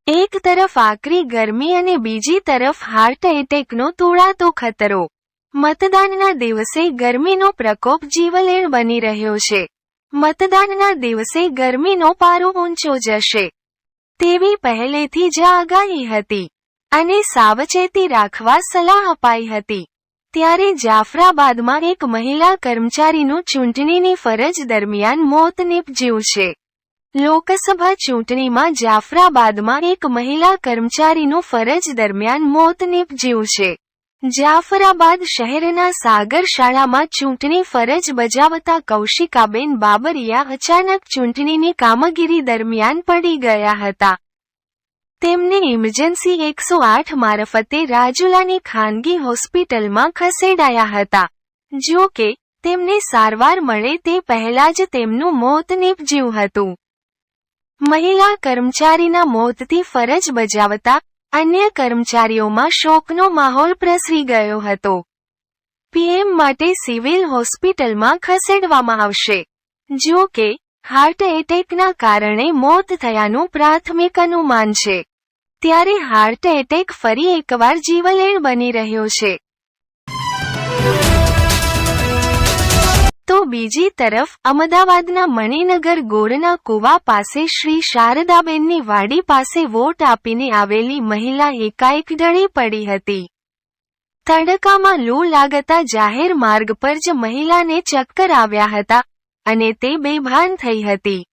એક તરફ આકરી ગરમી અને બીજી તરફ હાર્ટ એટેકનો તોળાતો ખતરો। મતદાનના દિવસે ગરમીનો પ્રકોપ જીવલેણ બની રહ્યો છે। મતદાનના દિવસે ગરમીનો પારો ઊંચો જશે તેવી પહેલેથી જ આગાહી હતી અને સાવચેતી રાખવા સલાહ અપાઈ હતી। ત્યારે જાફરાબાદમાં એક મહિલા કર્મચારીનું ચૂંટણીની ફરજ દરમિયાન મોત નીપજ્યું છે। લોકસભા ચૂંટણીમાં જાફરાબાદમાં એક મહિલા કર્મચારીનું ફરજ દરમિયાન મોત નીપજ્યું છે। જાફરાબાદ શહેરના સાગર શાળામાં ચૂંટણી ફરજ બજાવતા કૌશિકાબેન બાબરિયા અચાનક ચૂંટણીની કામગીરી દરમિયાન પડી ગયા હતા। તેમને ઇમરજન્સી 108 મારફતે રાજુલાની ખાનગી હોસ્પિટલમાં ખસેડાયા હતા। જો કે તેમને સારવાર મળે તે પહેલા જ તેમનું મોત નીપજ્યું હતું। મહિલા કર્મચારીના મોતથી ફરજ બજાવતા અન્ય કર્મચારીઓમાં શોકનો માહોલ પ્રસરી ગયો હતો। પીએમ માટે સિવિલ હોસ્પિટલમાં ખસેડવામાં આવશે। જો કે હાર્ટ એટેકના કારણે મોત થયાનું પ્રાથમિક અનુમાન છે। ત્યારે હાર્ટ એટેક ફરી એકવાર જીવલેણ બની રહ્યો છે। તો બીજી તરફ અમદાવાદના મણિનગર ગોરના કુવા પાસે શ્રી શારદાબેનની વાડી પાસે વોટ આપીને આવેલી મહિલા એકાએક ઢળી પડી હતી। તડકામાં લૂ લાગતા જાહેર માર્ગ પર જ મહિલાને ચક્કર આવ્યા હતા અને તે બેભાન થઈ હતી।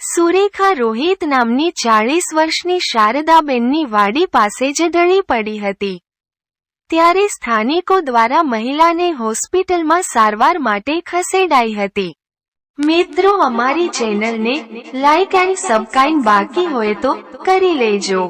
સુરેખા રોહિત નામની 40 વર્ષની શારદાબેનની વાડી પાસે જ ઢળી પડી હતી। ત્યારે સ્થાનિકો દ્વારા મહિલાને હોસ્પિટલમાં સારવાર માટે ખસેડાઈ હતી। મિત્રો, અમારી ચેનલને લાઇક એન્ડ સબસ્ક્રાઇબ બાકી હોય તો કરી લેજો।